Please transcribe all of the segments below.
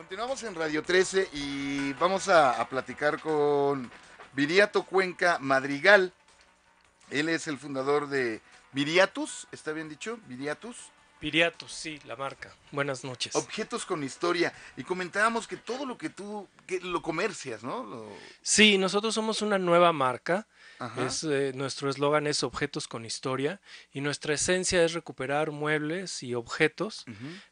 Continuamos en Radio 13 y vamos a platicar con Viriato Cuenca Madrigal. Él es el fundador de Viriatus, ¿está bien dicho? Viriatus. Viriatus, sí, la marca. Buenas noches. Objetos con historia. Y comentábamos que todo lo que tú lo comercias, ¿no? Sí, nosotros somos una nueva marca. Ajá. Nuestro eslogan es Objetos con Historia y nuestra esencia es recuperar muebles y objetos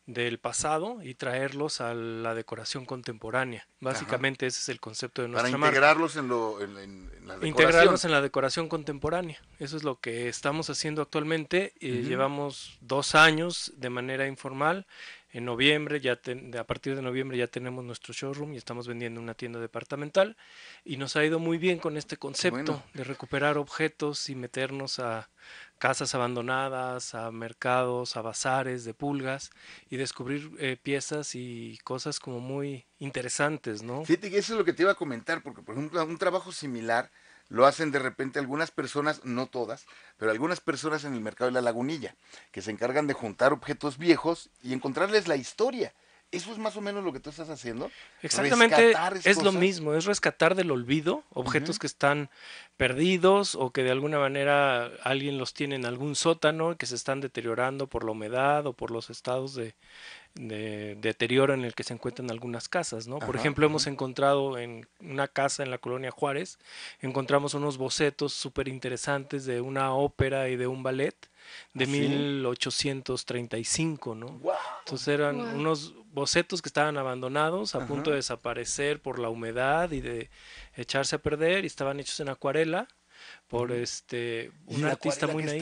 del pasado y traerlos a la decoración contemporánea. Básicamente ese es el concepto de nuestra Para marca. integrarlos en la decoración. Integrarlos en la decoración contemporánea. Eso es lo que estamos haciendo actualmente. Llevamos 2 años de manera informal. En noviembre, a partir de noviembre ya tenemos nuestro showroom y estamos vendiendo una tienda departamental y nos ha ido muy bien con este concepto de recuperar objetos y meternos a casas abandonadas, a mercados, a bazares de pulgas y descubrir piezas y cosas como muy interesantes, ¿no? Fíjate que eso es lo que te iba a comentar, porque por ejemplo un trabajo similar lo hacen de repente algunas personas, no todas, pero algunas personas en el mercado de la Lagunilla, que se encargan de juntar objetos viejos y encontrarles la historia. ¿Eso es más o menos lo que tú estás haciendo? Exactamente, es lo mismo, es rescatar del olvido objetos que están perdidos o que de alguna manera alguien los tiene en algún sótano, que se están deteriorando por la humedad o por los estados de deterioro en el que se encuentran algunas casas, ¿no? Por ejemplo, hemos encontrado en una casa en la colonia Juárez, encontramos unos bocetos súper interesantes de una ópera y de un ballet de 1835, ¿no? Wow. Entonces eran unos bocetos que estaban abandonados, a punto de desaparecer por la humedad y de echarse a perder, y estaban hechos en acuarela por un artista muy naif,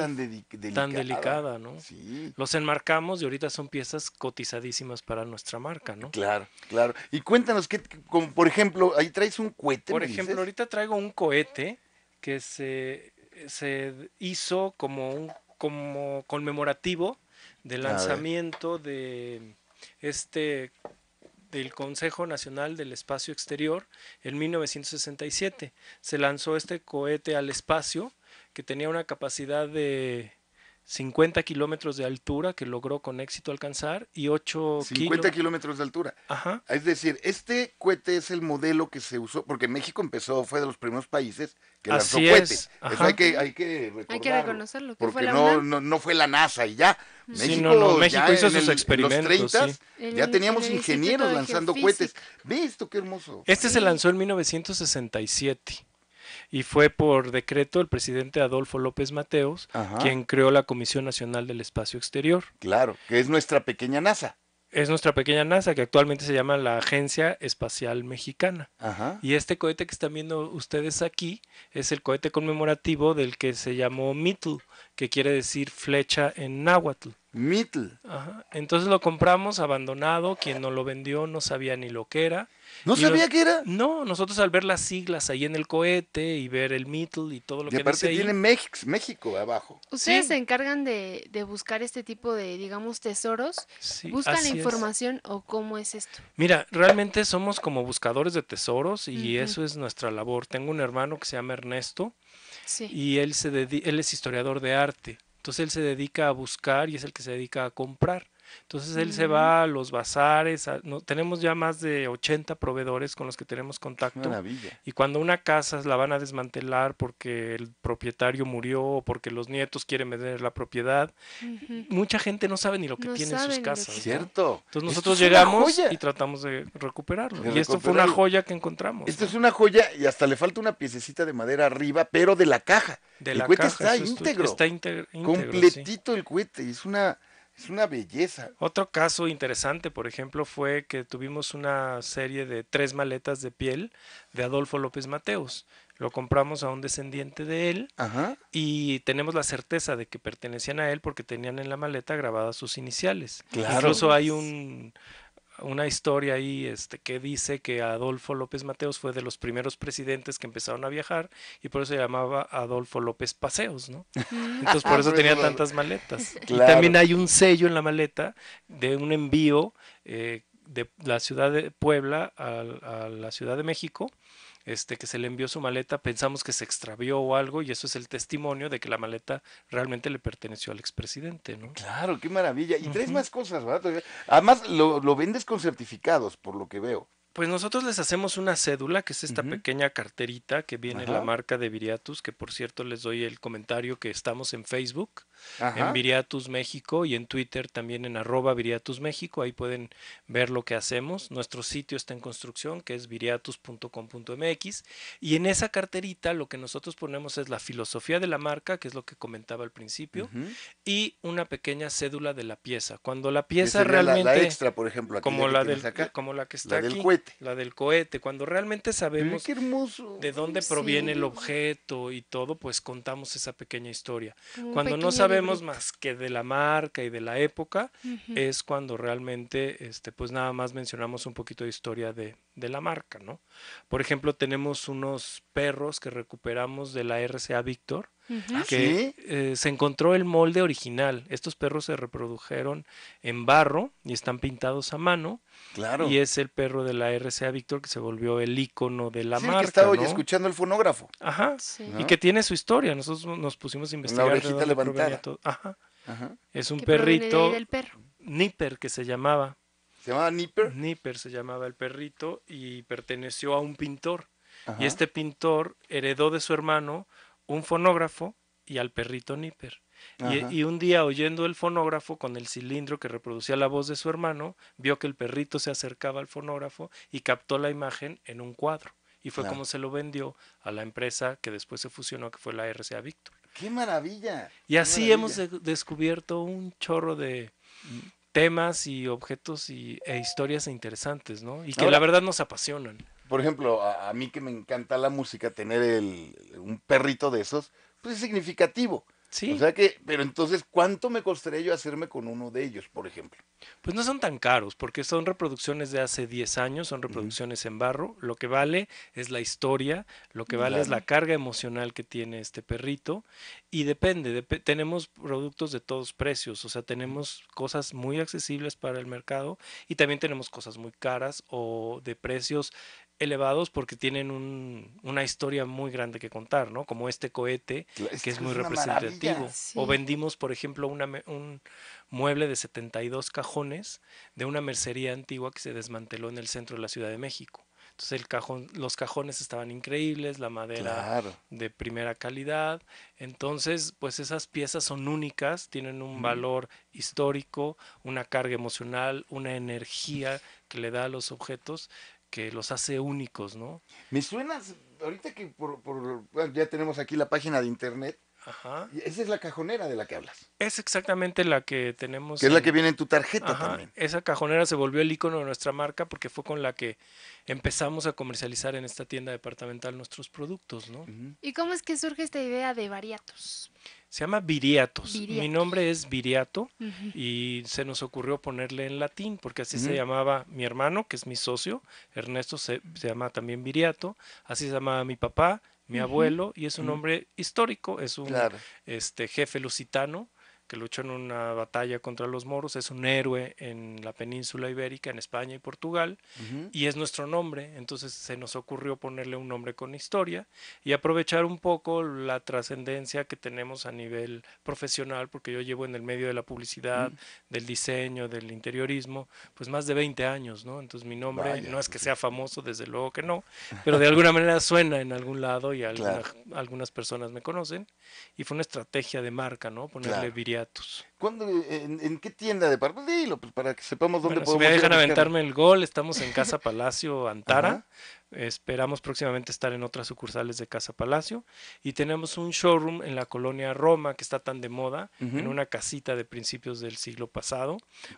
tan delicada, ¿no? Sí. Los enmarcamos y ahorita son piezas cotizadísimas para nuestra marca, ¿no? Claro, claro. Y cuéntanos, como por ejemplo, ahí traes un cohete. Por ejemplo, ahorita traigo un cohete que se hizo como conmemorativo del lanzamiento de del Consejo Nacional del Espacio Exterior en 1967. Se lanzó este cohete al espacio que tenía una capacidad de 50 kilómetros de altura que logró con éxito alcanzar y 50 kilómetros de altura. Ajá. Es decir, este cohete es el modelo que se usó, porque México fue de los primeros países que lanzó cohetes. Eso hay que reconocerlo. Porque no fue la NASA y ya. México, México hizo sus experimentos. En los 30 ya teníamos ingenieros lanzando cohetes. ¿Ve esto qué hermoso? Se lanzó en 1967. Y fue por decreto el presidente Adolfo López Mateos quien creó la Comisión Nacional del Espacio Exterior. Claro, que es nuestra pequeña NASA. Es nuestra pequeña NASA, que actualmente se llama la Agencia Espacial Mexicana. Y este cohete que están viendo ustedes aquí es el cohete conmemorativo del que se llamó Mitl, que quiere decir flecha en náhuatl. Mitl. Entonces lo compramos abandonado, quien nos lo vendió no sabía ni lo que era. ¿No sabía qué era? No, nosotros al ver las siglas ahí en el cohete y ver el Mitl y todo lo que dice ahí. Y aparte tiene México abajo. ¿Ustedes se encargan de buscar este tipo de, digamos, tesoros? ¿Buscan la información o cómo es esto? Mira, realmente somos como buscadores de tesoros y eso es nuestra labor. Tengo un hermano que se llama Ernesto y él es historiador de arte. Entonces él se dedica a buscar y es el que se dedica a comprar. Entonces él se va a los bazares, tenemos ya más de 80 proveedores con los que tenemos contacto. Maravilla. Y cuando una casa la van a desmantelar porque el propietario murió o porque los nietos quieren vender la propiedad, mucha gente no sabe ni lo que tiene en sus casas. Cierto. Entonces nosotros llegamos y tratamos de recuperarlo. Y esto fue una joya que encontramos. Esto es una joya y hasta le falta una piececita de madera arriba, pero de la caja. El cohete está íntegro. Está íntegro. Completito el cohete. Es una belleza. Otro caso interesante, por ejemplo, fue que tuvimos una serie de 3 maletas de piel de Adolfo López Mateos. Lo compramos a un descendiente de él y tenemos la certeza de que pertenecían a él porque tenían en la maleta grabadas sus iniciales. Claro. Incluso hay una historia ahí que dice que Adolfo López Mateos fue de los primeros presidentes que empezaron a viajar y por eso se llamaba Adolfo López Paseos, ¿no? Entonces por eso tenía tantas maletas. Claro. Y también hay un sello en la maleta de un envío de la ciudad de Puebla a la Ciudad de México, que se le envió su maleta, pensamos que se extravió o algo, y eso es el testimonio de que la maleta realmente le perteneció al expresidente, ¿no? Claro, qué maravilla. Y traes más cosas, ¿verdad? Además, lo vendes con certificados, por lo que veo. Pues nosotros les hacemos una cédula, que es esta pequeña carterita que viene la marca de Viriatus, que por cierto les doy el comentario que estamos en Facebook, en Viriatus México, y en Twitter también en @Viriatus México, ahí pueden ver lo que hacemos. Nuestro sitio está en construcción, que es viriatus.com.mx, y en esa carterita lo que nosotros ponemos es la filosofía de la marca, que es lo que comentaba al principio, y una pequeña cédula de la pieza. Cuando la pieza realmente... La extra, por ejemplo, aquí como la que está del aquí. cohete. La del cohete, cuando realmente sabemos qué hermoso. de dónde proviene el objeto y todo, pues contamos esa pequeña historia. Un Cuando no pequeño sabemos librito. más que de la marca y de la época, es cuando realmente pues nada más mencionamos un poquito de historia de la marca, ¿no? Por ejemplo, tenemos unos perros que recuperamos de la RCA Víctor, que se encontró el molde original. Estos perros se reprodujeron en barro y están pintados a mano. Claro. Y es el perro de la RCA Víctor que se volvió el ícono de la marca, el que estaba ¿no? escuchando el fonógrafo. Ajá. Sí. Y que tiene su historia. Nosotros nos pusimos a investigar. Una orejita levantada. Todo. Ajá. Es un Que proviene de ahí perrito. del perro. Nipper, que se llamaba. ¿Se llamaba Nipper? Nipper se llamaba el perrito y perteneció a un pintor. Y este pintor heredó de su hermano un fonógrafo y al perrito Nipper. Y un día, oyendo el fonógrafo con el cilindro que reproducía la voz de su hermano, vio que el perrito se acercaba al fonógrafo y captó la imagen en un cuadro. Y fue como se lo vendió a la empresa que después se fusionó, que fue la RCA Víctor. ¡Qué maravilla! Y así hemos descubierto un chorro de temas y objetos e historias interesantes, ¿no? Y que Ahora, la verdad nos apasionan. Por ejemplo, a mí que me encanta la música, tener un perrito de esos, pues es significativo. Sí. O sea que, pero entonces, ¿cuánto me costaría yo hacerme con uno de ellos, por ejemplo? Pues no son tan caros, porque son reproducciones de hace 10 años, son reproducciones en barro. Lo que vale es la historia, lo que vale es la carga emocional que tiene este perrito. Y depende, tenemos productos de todos precios, o sea, tenemos cosas muy accesibles para el mercado y también tenemos cosas muy caras o de precios elevados porque tienen una historia muy grande que contar, ¿no? Como este cohete, que es muy representativo. Sí. O vendimos, por ejemplo, un mueble de 72 cajones de una mercería antigua que se desmanteló en el centro de la Ciudad de México. Entonces los cajones estaban increíbles, la madera de primera calidad. Entonces, pues esas piezas son únicas, tienen un valor histórico, una carga emocional, una energía que le da a los objetos que los hace únicos, ¿no? Me suenas, ahorita que bueno, ya tenemos aquí la página de internet. Esa es la cajonera de la que hablas. Es exactamente la que tenemos. Que es la que viene en tu tarjeta también. Esa cajonera se volvió el icono de nuestra marca porque fue con la que empezamos a comercializar en esta tienda departamental nuestros productos, ¿no? ¿Y cómo es que surge esta idea de Variatus? Se llama Viriatus. Mi nombre es Viriato y se nos ocurrió ponerle en latín porque así se llamaba mi hermano, que es mi socio, Ernesto se llama también Viriato, así se llamaba mi papá, mi abuelo, y es un hombre histórico, es un jefe lusitano que luchó en una batalla contra los moros, es un héroe en la península ibérica, en España y Portugal, y es nuestro nombre. Entonces se nos ocurrió ponerle un nombre con historia y aprovechar un poco la trascendencia que tenemos a nivel profesional, porque yo llevo en el medio de la publicidad, del diseño, del interiorismo, pues más de 20 años, ¿no? Entonces mi nombre no es que sea famoso, desde luego que no, pero de alguna manera suena en algún lado y algunas personas me conocen, y fue una estrategia de marca, ¿no? Ponerle Viriatus. ¿En qué tienda de parque? Dilo, pues para que sepamos dónde podemos ir. Si me dejan aventarme el gol, estamos en Casa Palacio Antara. Esperamos próximamente estar en otras sucursales de Casa Palacio. Y tenemos un showroom en la colonia Roma, que está tan de moda, en una casita de principios del siglo pasado.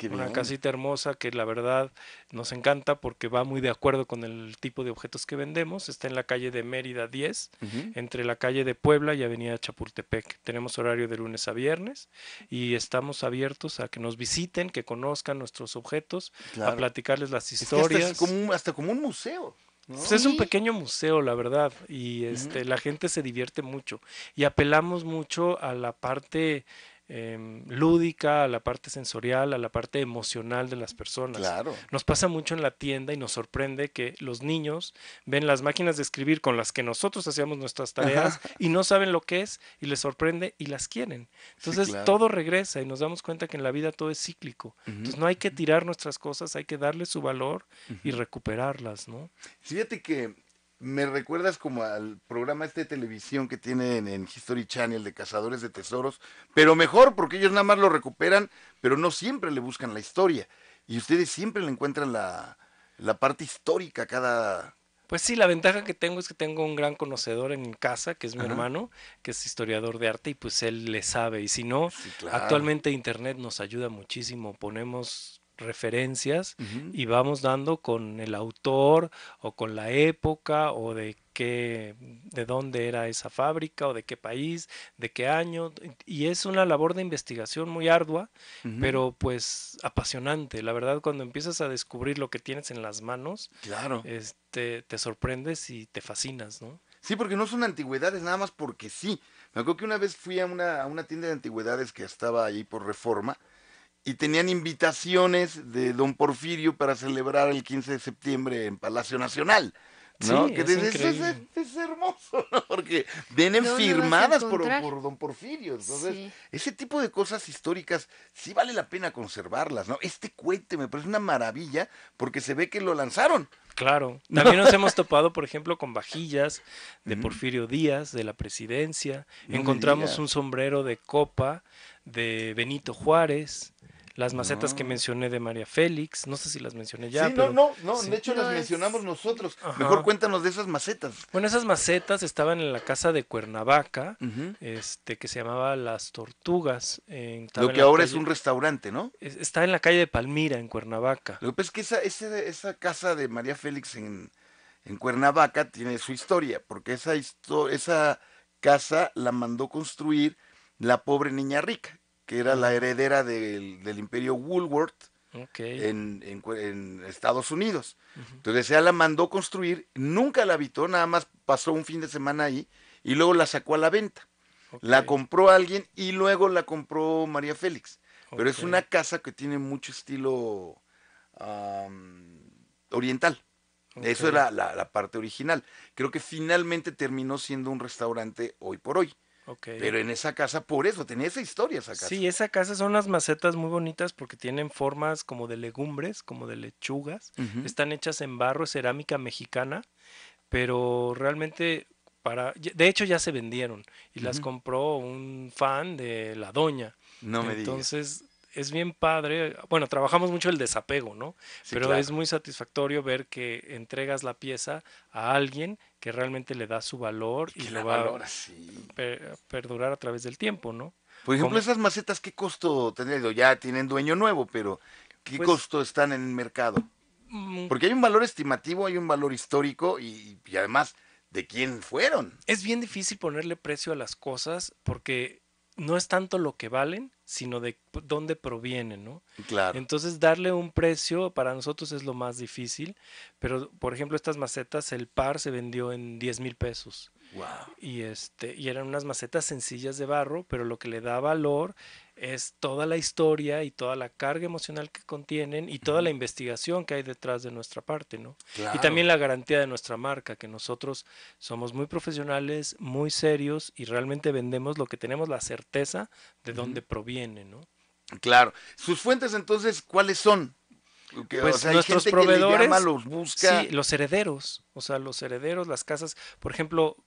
Una casita hermosa que la verdad nos encanta porque va muy de acuerdo con el tipo de objetos que vendemos. Está en la calle de Mérida 10, entre la calle de Puebla y avenida Chapultepec. Tenemos horario de lunes a viernes y estamos abiertos a que nos visiten, que conozcan nuestros objetos, a platicarles las historias. Es que hasta como un museo. ¿No? Pues es un pequeño museo, la verdad, y la gente se divierte mucho y apelamos mucho a la parte lúdica, a la parte sensorial, a la parte emocional de las personas. Claro. Nos pasa mucho en la tienda y nos sorprende que los niños ven las máquinas de escribir con las que nosotros hacíamos nuestras tareas y no saben lo que es y les sorprende y las quieren. Entonces Sí, claro. todo regresa y nos damos cuenta que en la vida todo es cíclico. Entonces no hay que tirar nuestras cosas, hay que darle su valor y recuperarlas, ¿no? Fíjate que me recuerdas como al programa de televisión que tienen en History Channel de Cazadores de Tesoros, pero mejor porque ellos nada más lo recuperan, pero no siempre le buscan la historia. Y ustedes siempre le encuentran la parte histórica a cada... Pues sí, la ventaja que tengo es que tengo un gran conocedor en casa, que es mi hermano, que es historiador de arte y pues él le sabe. Y si no, Sí, claro. actualmente Internet nos ayuda muchísimo. Ponemos referencias y vamos dando con el autor o con la época o de dónde era esa fábrica o de qué país, de qué año. Y es una labor de investigación muy ardua, pero pues apasionante. La verdad, cuando empiezas a descubrir lo que tienes en las manos, Claro. te sorprendes y te fascinas, ¿no? Sí, porque no son antigüedades, nada más porque sí. Me acuerdo que una vez fui a una tienda de antigüedades que estaba ahí por Reforma y tenían invitaciones de don Porfirio para celebrar el 15 de septiembre en Palacio Nacional, ¿no? Sí, Que es increíble. es hermoso, ¿no? Porque vienen ¿Dónde vas a firmadas encontrar? por don Porfirio. Entonces, Sí. ese tipo de cosas históricas sí vale la pena conservarlas, ¿no? Este cohete me parece una maravilla porque se ve que lo lanzaron. Claro, también nos hemos topado, por ejemplo, con vajillas de Porfirio Díaz, de la presidencia. No me Encontramos un digas. sombrero de copa de Benito Juárez, las macetas que No. mencioné de María Félix, no sé si las mencioné ya, Sí, no, pero no, no, sí. de hecho las No mencionamos es. nosotros. Mejor Ajá. cuéntanos de esas macetas. Bueno, esas macetas estaban en la casa de Cuernavaca, Ujú. que se llamaba Las Tortugas, estaba Lo en que la ahora es calle, un restaurante, ¿no? está en la calle de Palmira, en Cuernavaca. Lo que pasa es que esa casa de María Félix en Cuernavaca tiene su historia, porque esa casa la mandó construir la pobre niña rica, que era la Ah, heredera del imperio Woolworth ok. en Estados Unidos. Ujú, Entonces ella la mandó construir, nunca la habitó, nada más pasó un fin de semana ahí y luego la sacó a la venta. ok, La compró alguien y luego la compró María Félix. Pero es ok, una casa que tiene mucho estilo oriental. ok, Eso era la parte original. Creo que finalmente terminó siendo un restaurante hoy por hoy. ok. Pero en esa casa, por eso, tenía esa historia esa casa. Sí, esa casa son unas macetas muy bonitas porque tienen formas como de legumbres, como de lechugas. Ujú, Están hechas en barro, cerámica mexicana, pero realmente de hecho ya se vendieron y las ujú. compró un fan de la doña. No me digas. Entonces es bien padre. Bueno, trabajamos mucho el desapego, ¿no? Sí, Pero es claro. muy satisfactorio ver que entregas la pieza a alguien que realmente le da su valor Y y que lo la va a valora, sí. perdurar a través del tiempo, ¿no? Por ejemplo, Como, esas macetas, ¿qué costo tendrían? Digo, ya tienen dueño nuevo, pero ¿qué pues, costo están en el mercado? mm, Porque hay un valor estimativo, hay un valor histórico y además, ¿de quién fueron? es bien difícil ponerle precio a las cosas porque no es tanto lo que valen, sino de dónde provienen, ¿no? Claro. Entonces, darle un precio para nosotros es lo más difícil, pero por ejemplo, estas macetas, el par se vendió en 10,000 pesos. Wow. Y eran unas macetas sencillas de barro, pero lo que le da valor es toda la historia y toda la carga emocional que contienen y toda la investigación que hay detrás de nuestra parte, ¿no? Y Claro. también la garantía de nuestra marca, que nosotros somos muy profesionales, muy serios y realmente vendemos lo que tenemos la certeza de dónde proviene, ¿no? Claro. Sus fuentes entonces, ¿cuáles son? O Pues sea, hay nuestros gente que le llama, proveedores, los sí, busca. los herederos, o sea, los herederos, las casas, por ejemplo,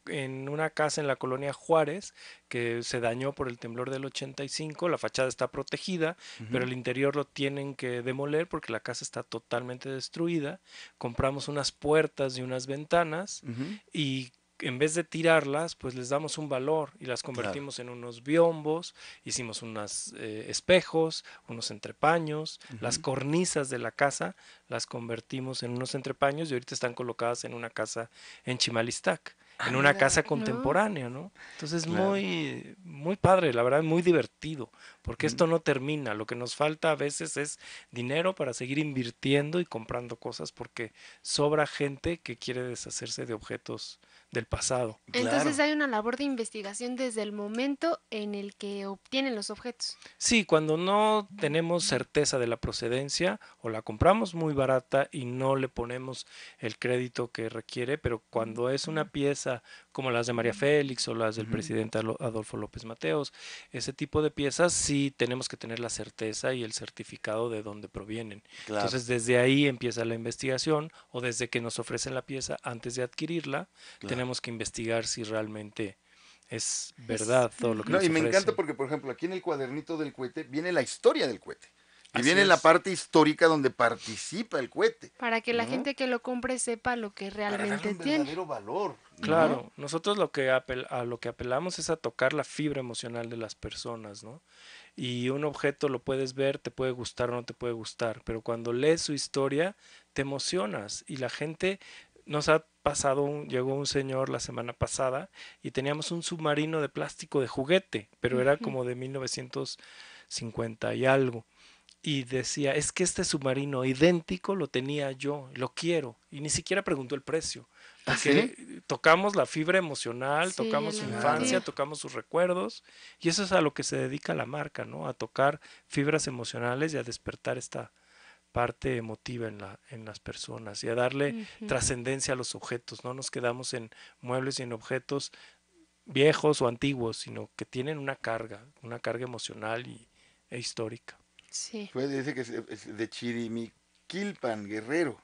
en una casa en la colonia Juárez que se dañó por el temblor del 85, la fachada está protegida, pero Ujú, el interior lo tienen que demoler porque la casa está totalmente destruida. Compramos unas puertas y unas ventanas ujú. y en vez de tirarlas, pues les damos un valor y las Claro. convertimos en unos biombos, hicimos unos espejos, unos entrepaños, las Ujú. cornisas de la casa las convertimos en unos entrepaños y ahorita están colocadas en una casa en Chimalistac, Ah, en una mira. casa No. contemporánea, ¿no? Entonces Claro. muy, muy padre, la verdad, muy divertido, porque Ujú. esto no termina. Lo que nos falta a veces es dinero para seguir invirtiendo y comprando cosas, porque sobra gente que quiere deshacerse de objetos del pasado. Entonces hay una labor de investigación desde el momento en el que obtienen los objetos. Sí, cuando no tenemos certeza de la procedencia o la compramos muy barata y no le ponemos el crédito que requiere, pero cuando es una pieza como las de María Félix o las del presidente Adolfo López Mateos, ese tipo de piezas sí tenemos que tener la certeza y el certificado de dónde provienen. Claro. Entonces desde ahí empieza la investigación, o desde que nos ofrecen la pieza antes de adquirirla, tenemos que investigar si realmente es verdad todo lo que nos ofrecen. Y me encanta porque, por ejemplo, aquí en el cuadernito del cohete viene la historia del cohete. Y viene la parte histórica donde participa el cohete. Para que la gente que lo compre sepa lo que realmente tiene. Un verdadero valor. Claro, nosotros lo que apelamos es a tocar la fibra emocional de las personas, ¿no? Y un objeto lo puedes ver, te puede gustar o no te puede gustar, pero cuando lees su historia te emocionas, y la gente... Nos ha pasado, llegó un señor la semana pasada y teníamos un submarino de plástico de juguete, pero era como de 1950 y algo. Y decía, es que este submarino idéntico lo tenía yo, lo quiero. Y ni siquiera preguntó el precio. Porque tocamos la fibra emocional, tocamos su infancia, tocamos sus recuerdos. Y eso es a lo que se dedica la marca, ¿no? A tocar fibras emocionales y a despertar esta parte emotiva en las personas, y a darle trascendencia a los objetos. No nos quedamos en muebles y en objetos viejos o antiguos, sino que tienen una carga emocional e histórica. Sí. Dice que es de Chirimiquilpan, Guerrero,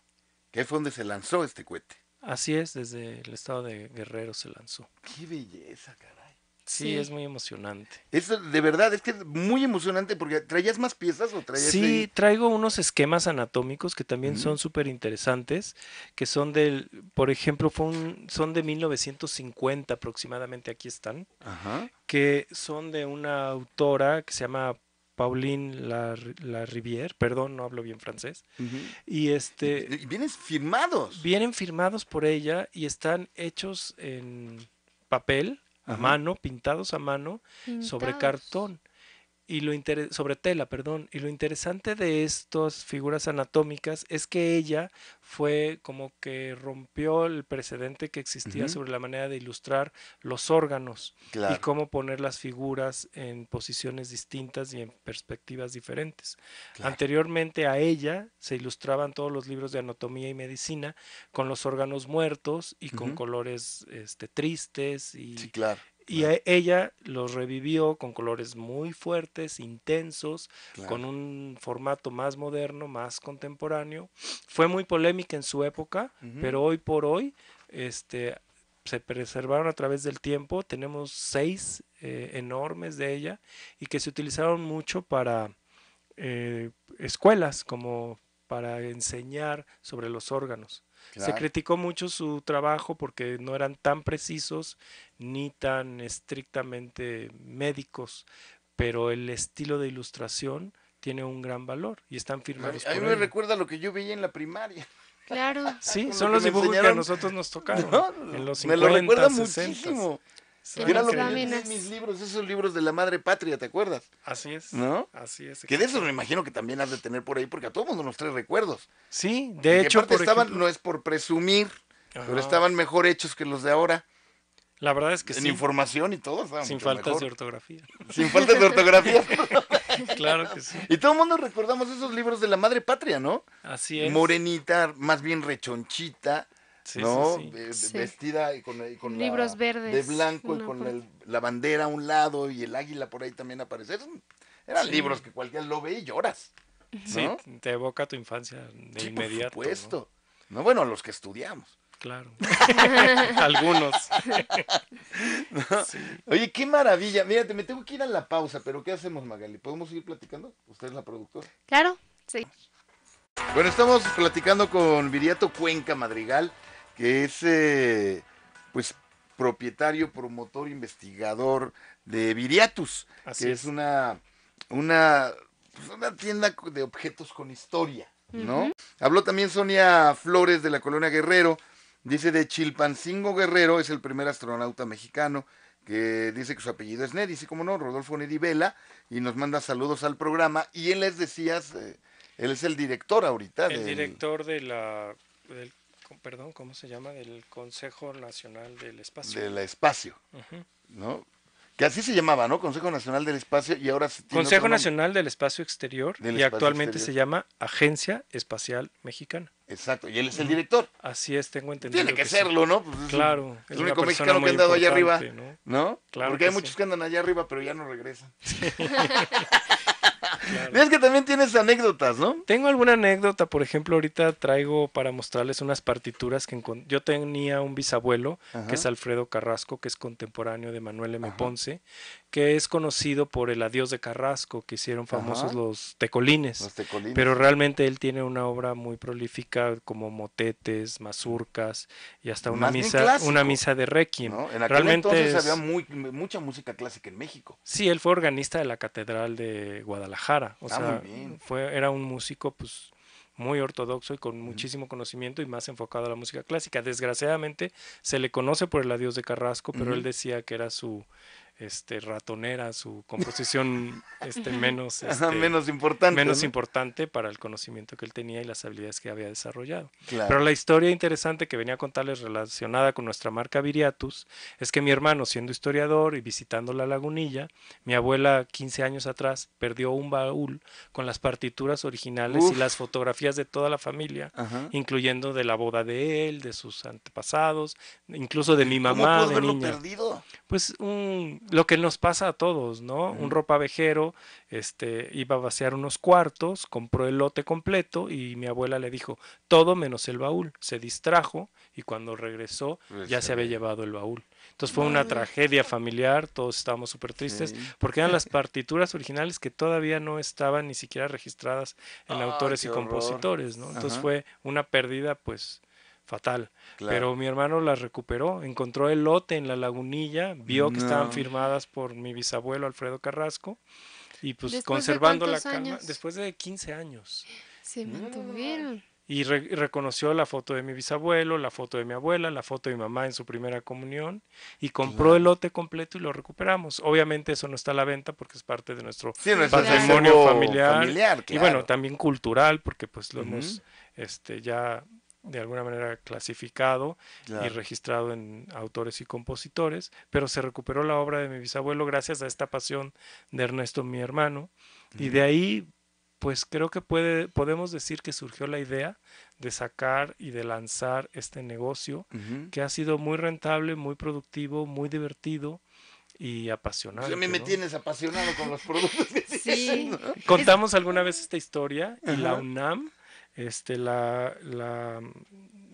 que fue donde se lanzó este cohete. Así es, desde el estado de Guerrero se lanzó. ¡Qué belleza, caray! Sí, es muy emocionante. Eso, de verdad, es que es muy emocionante, porque ¿traías más piezas o traías...? Sí, traigo unos esquemas anatómicos que también son súper interesantes, que son por ejemplo, son de 1950 aproximadamente, aquí están, que son de una autora que se llama Pauline Larivière, perdón, no hablo bien francés, y y vienen firmados. Vienen firmados por ella y están hechos en papel, a mano, pintados a mano, sobre cartón, y sobre tela, perdón. Y lo interesante de estas figuras anatómicas es que ella fue como que rompió el precedente que existía sobre la manera de ilustrar los órganos y cómo poner las figuras en posiciones distintas y en perspectivas diferentes. Anteriormente a ella se ilustraban todos los libros de anatomía y medicina con los órganos muertos y con colores tristes y... Y ella los revivió con colores muy fuertes, intensos, con un formato más moderno, más contemporáneo. Fue muy polémica en su época, pero hoy por hoy se preservaron a través del tiempo. Tenemos 6 enormes de ella, y que se utilizaron mucho para escuelas, como para enseñar sobre los órganos. Se criticó mucho su trabajo porque no eran tan precisos ni tan estrictamente médicos, pero el estilo de ilustración tiene un gran valor y están firmados por a mí me recuerda lo que yo veía en la primaria. Claro. Sí, son los dibujos que a nosotros nos tocaron en los 50, me lo recuerda 60. Muchísimo. Era lo que yo tenía en mis libros, esos libros de la madre patria, ¿te acuerdas? Así es. ¿No? Así es. Que de eso me imagino que también has de tener por ahí, porque a todo mundo nos trae recuerdos. Sí, de hecho, por ejemplo, no es por presumir, pero estaban mejor hechos que los de ahora. La verdad es que en información y todo. Sin faltas de ortografía. Sin faltas de ortografía. Claro que sí. Y todo el mundo recordamos esos libros de la madre patria, ¿no? Así es. Morenita, más bien rechonchita. Sí, ¿no? Sí. Vestida y con libros verdes de blanco y con la bandera a un lado y el águila por ahí también aparece. Eran libros que cualquiera lo ve y lloras, ¿no? Sí, te evoca tu infancia de inmediato. Por supuesto. ¿No? Bueno, los que estudiamos. Claro. Algunos. ¿No? Sí. Oye, qué maravilla. Mírate, me tengo que ir a la pausa, pero ¿qué hacemos, Magali? ¿Podemos seguir platicando? ¿Usted es la productora? Claro, sí. Bueno, estamos platicando con Viriato Cuenca Madrigal, que es pues propietario, promotor, investigador de Viriatus, que es una tienda de objetos con historia, ¿no? Habló también Sonia Flores de la Colonia Guerrero, dice de Chilpancingo Guerrero, es el primer astronauta mexicano, que dice que su apellido es Nedi, sí, como no, Rodolfo Nedi Vela, y nos manda saludos al programa, y él les decías, él es el director ahorita. El director del perdón, ¿cómo se llama? Del Consejo Nacional del Espacio. Del Espacio, ¿no? Que así se llamaba, ¿no? Consejo Nacional del Espacio, y ahora se tiene Consejo Nacional del Espacio Exterior, y actualmente se llama Agencia Espacial Mexicana. Exacto, y él es el director. Así es, tengo entendido. Tiene que serlo, ¿no? Pues claro. Es el único mexicano que ha andado allá arriba, ¿no? Claro. Porque hay muchos que andan allá arriba, pero ya no regresan. Claro. Es que también tienes anécdotas, ¿no? Tengo alguna anécdota, por ejemplo, ahorita traigo para mostrarles unas partituras que yo tenía un bisabuelo, que es Alfredo Carrasco, que es contemporáneo de Manuel M. Ponce, que es conocido por el Adiós de Carrasco, que hicieron famosos los tecolines. Pero realmente él tiene una obra muy prolífica, como motetes, mazurcas y hasta una misa de requiem. ¿No? En aquel entonces había mucha música clásica en México. Sí, él fue organista de la Catedral de Guadalajara. O sea, era un músico, pues, muy ortodoxo y con muchísimo conocimiento y más enfocado a la música clásica. Desgraciadamente se le conoce por el Adiós de Carrasco, pero él decía que era su ratonera, su composición menos importante para el conocimiento que él tenía y las habilidades que había desarrollado. Claro. Pero la historia interesante que venía a contarles relacionada con nuestra marca Viriatus es que mi hermano, siendo historiador y visitando la Lagunilla, mi abuela 15 años atrás perdió un baúl con las partituras originales y las fotografías de toda la familia, incluyendo de la boda de él, de sus antepasados, incluso de mi mamá. ¿Cómo pudo haberlo perdido? Pues lo que nos pasa a todos, ¿no? Un ropavejero iba a vaciar unos cuartos, compró el lote completo y mi abuela le dijo, todo menos el baúl. Se distrajo y cuando regresó ya se había llevado el baúl. Entonces fue una tragedia familiar, todos estábamos súper tristes, porque eran las partituras originales que todavía no estaban ni siquiera registradas en autores y compositores, ¿no? Entonces fue una pérdida, pues, fatal. Claro. Pero mi hermano las recuperó, encontró el lote en la Lagunilla, vio que estaban firmadas por mi bisabuelo Alfredo Carrasco y pues conservando la calma después de 15 años. Se mantuvieron. Y reconoció la foto de mi bisabuelo, la foto de mi abuela, la foto de mi mamá en su primera comunión y compró el lote completo y lo recuperamos. Obviamente eso no está a la venta porque es parte de nuestro patrimonio familiar y bueno, también cultural porque pues lo hemos ya de alguna manera clasificado y registrado en autores y compositores, pero se recuperó la obra de mi bisabuelo gracias a esta pasión de Ernesto, mi hermano, y de ahí pues creo que podemos decir que surgió la idea de sacar y de lanzar este negocio que ha sido muy rentable, muy productivo, muy divertido y apasionante. A mí me tienes apasionado con los productos que sí. ¿no? Contamos alguna vez esta historia y la UNAM, la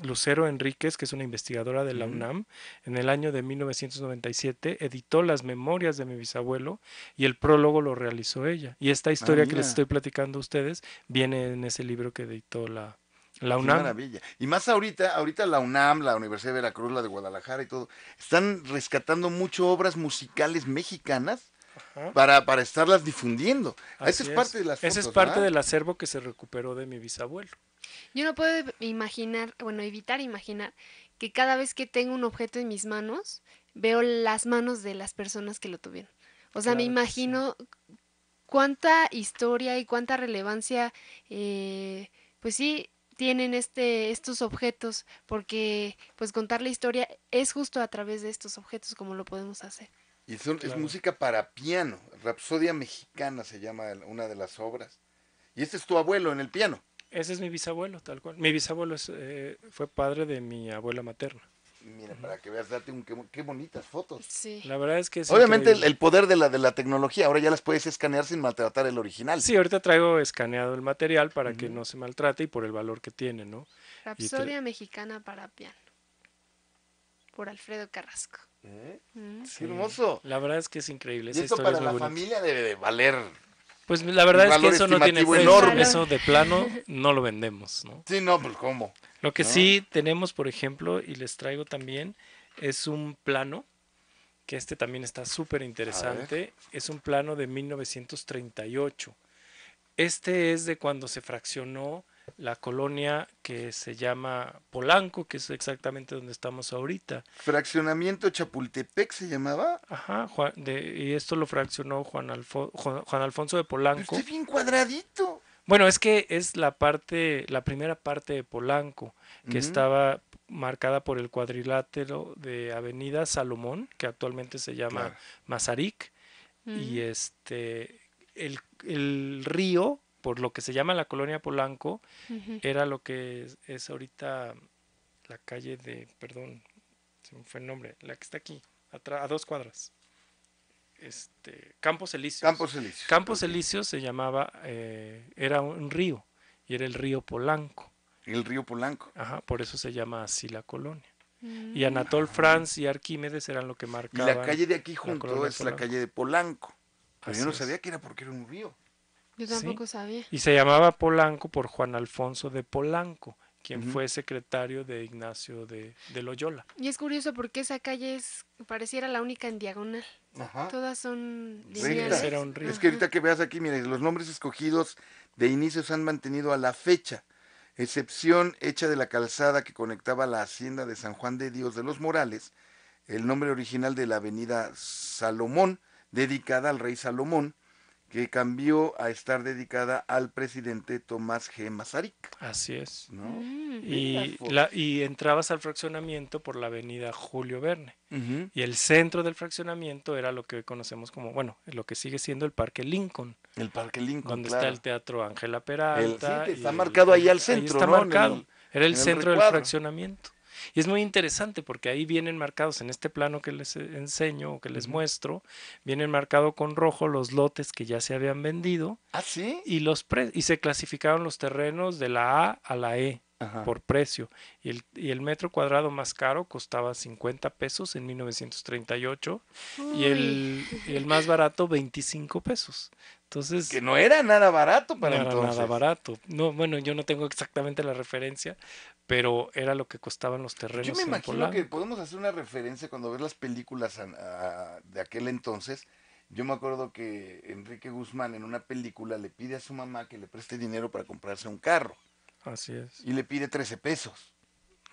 Lucero Enríquez, que es una investigadora de la UNAM, en el año de 1997 editó las memorias de mi bisabuelo y el prólogo lo realizó ella. Y esta historia que les estoy platicando a ustedes viene en ese libro que editó la UNAM. Qué maravilla. Y más ahorita la UNAM, la Universidad de Veracruz, la de Guadalajara y todo, están rescatando mucho obras musicales mexicanas para estarlas difundiendo. Esa es parte de las fotos, esa es parte del acervo que se recuperó de mi bisabuelo. Yo no puedo evitar imaginar que cada vez que tengo un objeto en mis manos, veo las manos de las personas que lo tuvieron. O sea, me imagino cuánta historia y cuánta relevancia, pues sí, tienen estos objetos, porque pues contar la historia es justo a través de estos objetos como lo podemos hacer. Y es música para piano, Rapsodia Mexicana se llama una de las obras. Y este es tu abuelo en el piano. Ese es mi bisabuelo, tal cual. Mi bisabuelo fue padre de mi abuela materna. Mira, para que veas, date qué bonitas fotos. Sí. La verdad es que es obviamente el poder de la tecnología, ahora ya las puedes escanear sin maltratar el original. Sí, ahorita traigo escaneado el material para que no se maltrate y por el valor que tiene, ¿no? Rapsodia Mexicana para piano, por Alfredo Carrasco. Sí. Qué hermoso. La verdad es que es increíble. Y esto para la familia debe de valer. Pues la verdad es que eso no tiene precio. Eso de plano no lo vendemos, ¿no? Sí, no, pues ¿cómo? Lo que sí tenemos, por ejemplo, y les traigo también, es un plano, que también está súper interesante. Es un plano de 1938. Este es de cuando se fraccionó la colonia que se llama Polanco, que es exactamente donde estamos ahorita. Fraccionamiento Chapultepec se llamaba. Ajá, y esto lo fraccionó Juan Alfonso de Polanco. Pero está bien cuadradito. Bueno, es que es la primera parte de Polanco, que estaba marcada por el cuadrilátero de Avenida Salomón, que actualmente se llama Claro. Mazarik, y Mm. el río, por lo que se llama la colonia Polanco, Ujú. era lo que es ahorita la calle perdón, se me fue el nombre, la que está aquí, a 2 cuadras. Campos Elíseos. Campos Elíseos. Campos Ok. Elíseos se llamaba, era un río, y era el río Polanco. El río Polanco. Ajá, por eso se llama así la colonia. Y Mm. Anatole France y Arquímedes eran lo que Y la marcaban calle de aquí la junto colonia es la Polanco. calle de Polanco. Pero yo Así no es. sabía que era porque era un río. Yo Sí. tampoco sabía. Y se llamaba Polanco por Juan Alfonso de Polanco, quien Ujú. fue secretario de Ignacio de Loyola. Y es curioso porque esa calle pareciera la única en diagonal. Ajá. Todas son Recta. lineales. Era un río. Es que ahorita que veas aquí, mire, los nombres escogidos de inicio se han mantenido a la fecha, excepción hecha de la calzada que conectaba la hacienda de San Juan de Dios de los Morales, el nombre original de la avenida Salomón, dedicada al rey Salomón, que cambió a estar dedicada al presidente Tomás G. Masaryk, Así es. ¿no? Mm. Y entrabas al fraccionamiento por la avenida Julio Verne. Ujú. Y el centro del fraccionamiento era lo que hoy conocemos como, bueno, lo que sigue siendo el Parque Lincoln, El Parque Lincoln, donde claro. está el Teatro Ángela Peralta. Sí, está y marcado ahí al ahí centro, está ¿no? marcado. Era el en el centro del recuadro. fraccionamiento. Y es muy interesante porque ahí vienen marcados en este plano que les enseño o que les muestro, vienen marcados con rojo los lotes que ya se habían vendido ¿Ah, sí? y se clasificaron los terrenos de la A a la E Ajá. por precio. Y el metro cuadrado más caro costaba 50 pesos en 1938 y Uy. el más barato 25 pesos. Entonces, Que no era nada barato para no era entonces. nada barato. No, bueno, yo no tengo exactamente la referencia, pero era lo que costaban los terrenos Yo me en imagino que Polanco. podemos hacer una referencia cuando ves las películas de aquel entonces. Yo me acuerdo que Enrique Guzmán en una película le pide a su mamá que le preste dinero para comprarse un carro Así es. y le pide 13 pesos.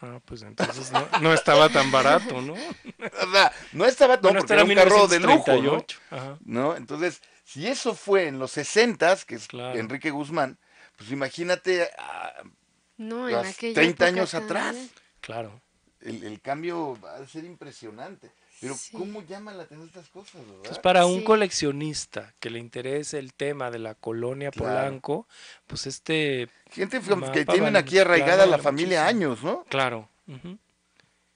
Ah, pues entonces no estaba tan barato, ¿no? O sea, no estaba, no, Bueno, porque esto era era un carro de lujo, ¿no? 1938. Ajá, ¿No? Entonces, si eso fue en los 60s, que es claro. Enrique Guzmán, pues imagínate No, en los aquella 30 época años atrás. también. Claro. El cambio va a ser impresionante. Pero Sí. ¿cómo llaman la atención estas cosas, verdad? Entonces, para un Sí. coleccionista que le interese el tema de la colonia Claro. Polanco, pues Gente mapa que tienen vale aquí arraigada vale la familia muchísimo. años, ¿no? Claro. Ujú.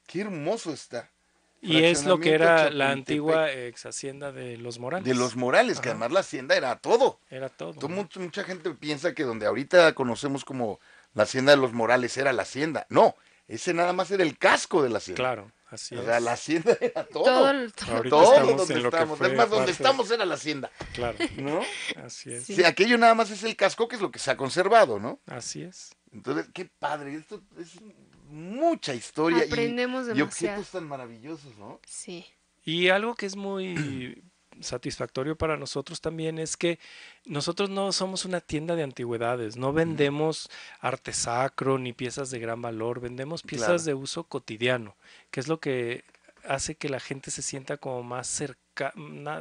Qué hermoso está. Y es lo que Fraccionamiento era la Chapultepec antigua ex hacienda de los Morales. de los Morales, que Ajá. además la hacienda era todo. Era todo. ¿no? Mucha gente piensa que donde ahorita conocemos como la hacienda de los Morales era la hacienda. No, ese nada más era el casco de la hacienda. Claro, así O es. sea, la hacienda era todo. Ahorita Todo estamos donde en lo que estamos. fue Es más, donde parte- estamos era la hacienda, Claro, ¿no? así es. Sí. Sí, aquello nada más es el casco, que es lo que se ha conservado, ¿no? Así es. Entonces, qué padre. Esto es mucha historia Aprendemos y demasiado. objetos tan maravillosos, ¿no? Sí. Y algo que es muy satisfactorio para nosotros también es que nosotros no somos una tienda de antigüedades, no vendemos arte sacro ni piezas de gran valor, vendemos piezas Claro. de uso cotidiano, que es lo que hace que la gente se sienta como más cercana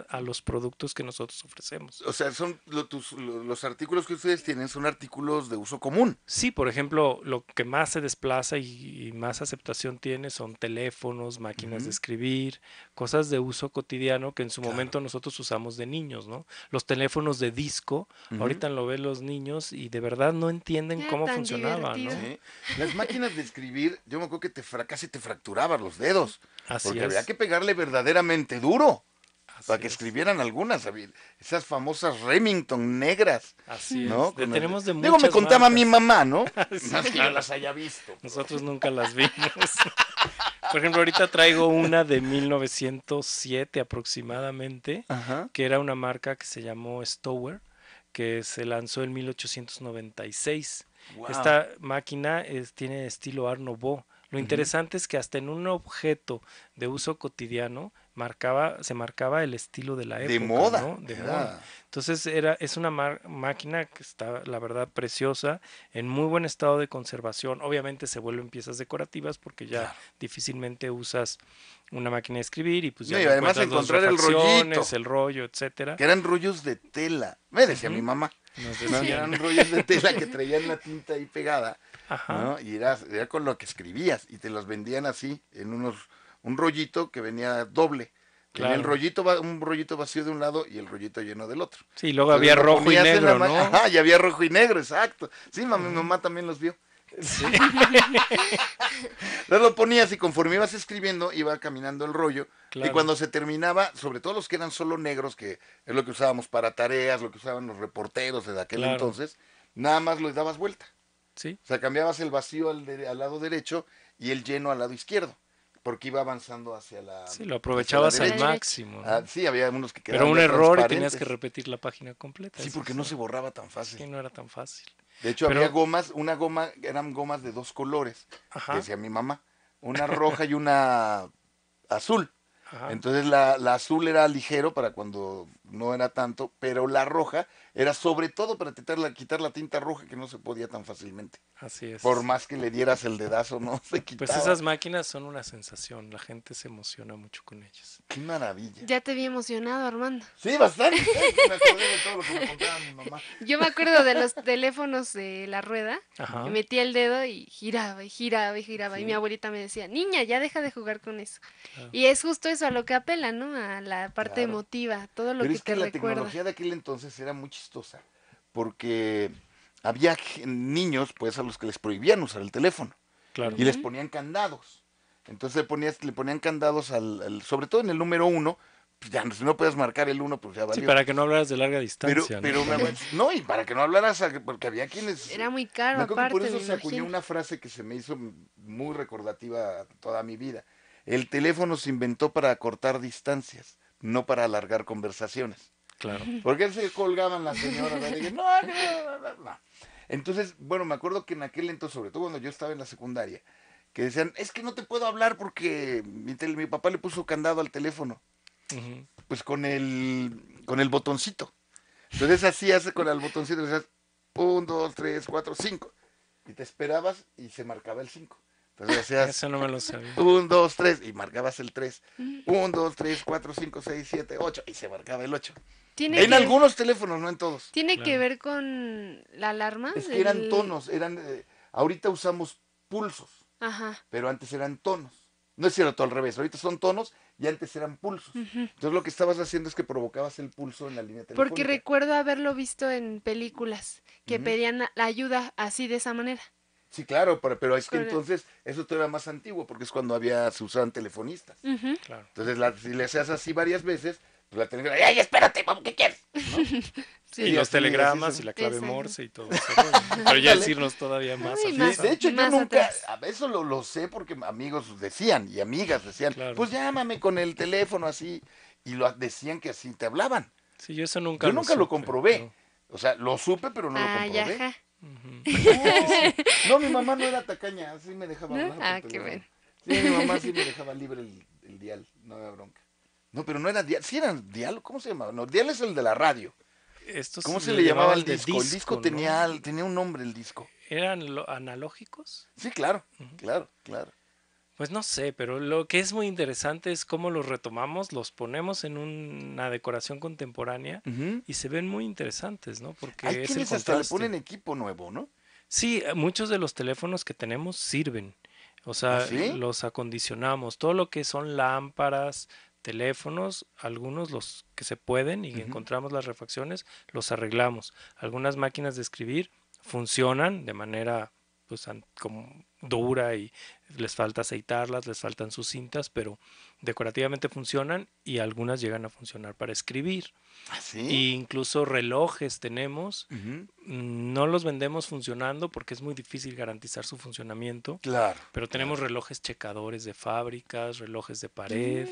a los productos que nosotros ofrecemos. O sea, son los artículos que ustedes tienen son artículos de uso común. Sí, por ejemplo, lo que más se desplaza y más aceptación tiene son teléfonos, máquinas de escribir, cosas de uso cotidiano que en su Claro. momento nosotros usamos de niños, ¿no? Los teléfonos de disco, ahorita lo ven los niños y de verdad no entienden Era cómo tan funcionaban, ¿no? divertido. Sí. Las máquinas de escribir, yo me acuerdo que casi te fracturabas los dedos. Así Porque es. había que pegarle verdaderamente duro Así para que es. escribieran algunas. Esas famosas Remington negras. Así es. ¿No? Tenemos de Digo, me muchas contaba marcas. mi mamá, ¿no? Sí, Más que yo claro. las haya visto. Nosotros nunca las vimos. Por ejemplo, ahorita traigo una de 1907 aproximadamente, Ajá. que era una marca que se llamó Stower, que se lanzó en 1896. Wow. Esta máquina tiene estilo Art Nouveau. Lo interesante es que hasta en un objeto de uso cotidiano se marcaba el estilo de la época, De moda. ¿no? De Ah. moda. Entonces es una máquina que está, la verdad, preciosa, en muy buen estado de conservación. Obviamente se vuelven piezas decorativas porque ya Claro. difícilmente usas una máquina de escribir y pues ya No, y no además encuentras las encontrar el refacciones, rollito. el rollo, etcétera. Que eran rollos de tela. Me decía Ujú. mi mamá. nos No, decían. eran rollos de tela que traían la tinta ahí pegada, Ajá, ¿no? Y era con lo que escribías y te los vendían así, en un rollito que venía doble. Venía claro. un rollito vacío de un lado y el rollito lleno del otro. Sí, luego Entonces había lo rojo y ponías en la negro, ¿no? Ajá, y había rojo y negro, exacto. Sí, mi Ajá. mamá también los vio. Sí. Entonces lo ponías y conforme ibas escribiendo, iba caminando el rollo. Y Claro. cuando se terminaba, sobre todo los que eran solo negros, que es lo que usábamos para tareas, lo que usaban los reporteros de aquel Claro. entonces, nada más lo dabas vuelta. Sí, O sea, cambiabas el vacío al lado derecho y el lleno al lado izquierdo, porque iba avanzando hacia sí, lo la aprovechabas al derecha. máximo, ¿no? Sí, había unos que Pero quedaban un ya error y tenías transparentes. que repetir la página completa. Sí, eso porque no sí. se borraba tan Es fácil. que no era tan fácil. De hecho, Pero- había gomas, eran gomas de dos colores, Ajá, decía mi mamá, una roja y una azul. ajá. Entonces la azul era ligero para cuando no era tanto, pero la roja era sobre todo para quitar la tinta roja que no se podía tan fácilmente. Así es. Por más que le dieras el dedazo, no se Pues quitaba. esas máquinas son una sensación, la gente se emociona mucho con ellas. Qué maravilla. Ya te vi emocionado, Armando. Sí, bastante. Me acordé de todo lo que me contaba mi mamá. Yo me acuerdo de los teléfonos de la rueda. Ajá. Y metía el dedo y giraba y giraba y giraba. Y Sí. mi abuelita me decía, niña, ya deja de jugar con eso. Claro. Y es justo eso a lo que apela, ¿no? A la parte Claro. emotiva, todo lo Pero que es que te la recuerda. tecnología de aquel entonces era muy chistosa, porque había niños, pues, a los que les prohibían usar el teléfono Claro. y les Ujú. ponían candados. Entonces le ponían candados sobre todo en el número 1, pues ya si no puedes marcar el 1, pues ya Sí, valió. para que no hablaras de larga pero, distancia, pero ¿no? no, y para que no hablaras, porque había quienes... Era muy caro, Me acuerdo que por aparte, eso me se acuñó imagino. una frase que se me hizo muy recordativa toda mi vida. El teléfono se inventó para acortar distancias, no para alargar conversaciones. Claro. Porque se colgaban las señoras, ¿no? De que, no. Entonces, bueno, me acuerdo que en aquel entonces, sobre todo cuando yo estaba en la secundaria, que decían, es que no te puedo hablar porque mi papá le puso candado al teléfono, Ujú. pues con el botoncito. Entonces hacías con el botoncito, decías 1, 2, 3, 4, 5. Y te esperabas y se marcaba el 5. Entonces hacías Eso no me lo sabía. 1, 2, 3 y marcabas el 3. Mm. 1, 2, 3, 4, 5, 6, 7, 8 y se marcaba el 8. Tiene En que, algunos teléfonos, no en todos. tiene Claro. que ver con la alarma. Es que eran del- tonos, ahorita usamos pulsos, Ajá. pero antes eran tonos. No es cierto, al revés, ahorita son tonos y antes eran pulsos. Ujú. Entonces lo que estabas haciendo es que provocabas el pulso en la línea telefónica. Porque recuerdo haberlo visto en películas que Ujú. pedían la ayuda así de esa manera. Sí, claro, pero es que Con- entonces eso todavía más antiguo, porque es cuando se usaban telefonistas. Ujú. Claro. Entonces si le hacías así varias veces, pues la telegrama, ¡ay, espérate, vamos, ¿qué quieres! ¿No? Sí. Y los así telegramas se- y la clave Exacto. Morse y todo eso, ¿no? Pero ya es irnos todavía más Ay, Sí, más- de hecho yo más nunca, atrás. eso lo sé porque amigos decían y amigas decían, Claro. pues llámame con el teléfono así, y decían que así te hablaban. Sí, yo eso nunca Yo nunca lo supe, comprobé, ¿no? o sea, lo supe pero no lo Ay, comprobé. ajá. Ujú. No, mi mamá no era tacaña, así me dejaba ¿No? hablar. por Ah, qué teléfono. bueno. Sí, mi mamá sí me dejaba libre el dial, no había bronca. No, pero no era dial, sí era dial, ¿cómo se llamaba? No, dial es el de la radio. Estos ¿Cómo se le llamaba llamaban el de disco? El disco ¿no? tenía un nombre, el disco. ¿Eran analógicos? Sí, claro, Ujú. claro. Pues no sé, pero lo que es muy interesante es cómo los retomamos, los ponemos en una decoración contemporánea Ujú. y se ven muy interesantes, ¿no? Porque Hay es el quienes hasta le contraste. ponen equipo nuevo, ¿no? Sí, muchos de los teléfonos que tenemos sirven. O sea, ¿Ah, sí? los acondicionamos. Todo lo que son lámparas, teléfonos, algunos los que se pueden y que Ujú. encontramos las refacciones, los arreglamos. Algunas máquinas de escribir funcionan de manera pues como dura y les falta aceitarlas, les faltan sus cintas, pero decorativamente funcionan y algunas llegan a funcionar para escribir. ¿Ah, sí? Y incluso relojes tenemos, Ujú. no los vendemos funcionando porque es muy difícil garantizar su funcionamiento, Claro. pero tenemos relojes checadores de fábricas, relojes de pared.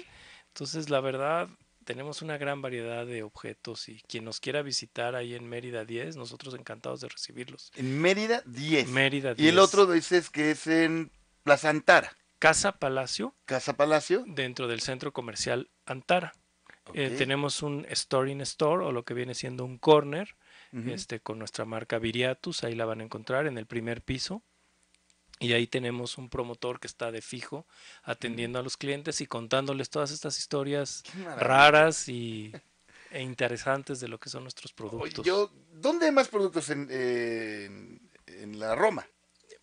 Entonces, la verdad, tenemos una gran variedad de objetos y quien nos quiera visitar ahí en Mérida 10, nosotros encantados de recibirlos. En Mérida, 10. Mérida Y el 10. otro dices que es en Plaza Antara, Casa Palacio, Casa Palacio. dentro del centro comercial Antara. Ok. Tenemos un store in store o lo que viene siendo un corner, Ujú. con nuestra marca Viriatus, ahí la van a encontrar en el primer piso. Y ahí tenemos un promotor que está de fijo atendiendo a los clientes y contándoles todas estas historias Qué maravilla. raras y e interesantes de lo que son nuestros productos. ¿Dónde hay más productos en la Roma?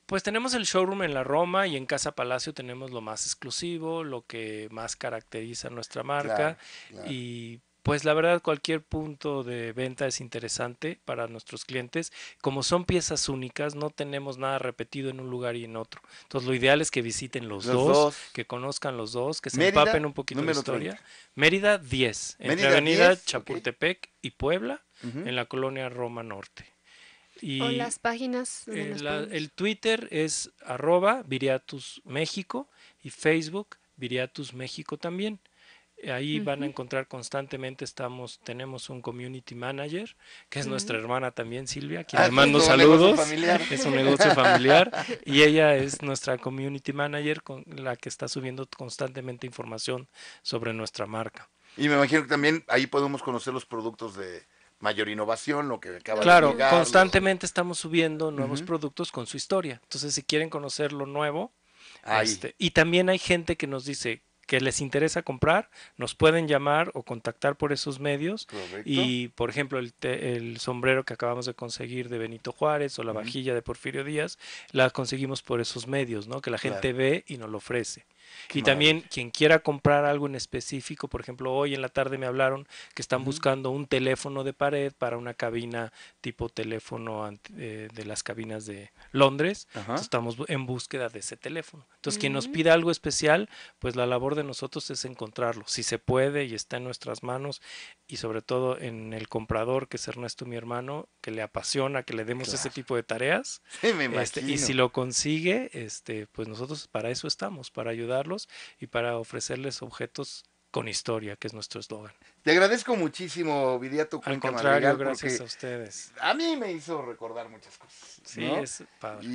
Pues tenemos el showroom en la Roma y en Casa Palacio tenemos lo más exclusivo, lo que más caracteriza nuestra marca y pues la verdad cualquier punto de venta es interesante para nuestros clientes. Como son piezas únicas, no tenemos nada repetido en un lugar y en otro. Entonces lo ideal es que visiten los dos, que conozcan los dos, que se empapen un poquito de historia. 30. Mérida 10, entre Avenida 10, Chapultepec y Puebla, en la colonia Roma Norte. Y o las páginas. El Twitter es @Viriatus México y Facebook Viriatus México también. Ahí van a encontrar constantemente, tenemos un community manager, que es nuestra hermana también, Silvia, quien le mando saludos. Es un negocio familiar y ella es nuestra community manager con la que está subiendo constantemente información sobre nuestra marca. Y me imagino que también ahí podemos conocer los productos de mayor innovación, lo que acaba de llegar. Constantemente estamos subiendo nuevos productos con su historia. Entonces, si quieren conocer lo nuevo, y también hay gente que nos dice que les interesa comprar, nos pueden llamar o contactar por esos medios. Correcto. Y, por ejemplo, el sombrero que acabamos de conseguir de Benito Juárez o la vajilla de Porfirio Díaz, la conseguimos por esos medios, ¿no? Que la gente ve y nos lo ofrece. Y también quien quiera comprar algo en específico, por ejemplo, hoy en la tarde me hablaron que están buscando un teléfono de pared para una cabina tipo teléfono de las cabinas de Londres. Entonces, estamos en búsqueda de ese teléfono. Entonces, quien nos pida algo especial, pues la labor de nosotros es encontrarlo. Si se puede y está en nuestras manos y sobre todo en el comprador, que es Ernesto, mi hermano, que le apasiona que le demos ese tipo de tareas. Sí, me imagino. Y si lo consigue, pues nosotros para eso estamos, para ayudarlos y para ofrecerles objetos con historia, que es nuestro eslogan. Te agradezco muchísimo, Viriato Cuenca Madrigal. Al contrario, gracias a ustedes. A mí me hizo recordar muchas cosas, sí, ¿no? Es padre.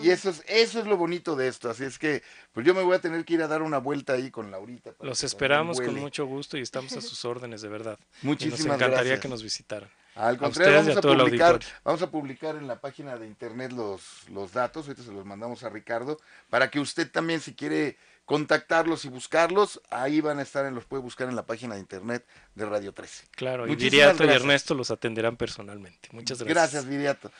Y eso es lo bonito de esto, así es que pues yo me voy a tener que ir a dar una vuelta ahí con Laurita. Los esperamos con mucho gusto y estamos a sus órdenes, de verdad. Muchísimas gracias. Nos encantaría que nos visitaran. Al contrario, vamos a publicar en la página de internet los datos, ahorita se los mandamos a Ricardo, para que usted también, si quiere contactarlos y buscarlos, ahí van a estar, los puede buscar en la página de internet de Radio 13. Claro, y Viriato y Ernesto los atenderán personalmente. Muchas gracias. Gracias, Viriato.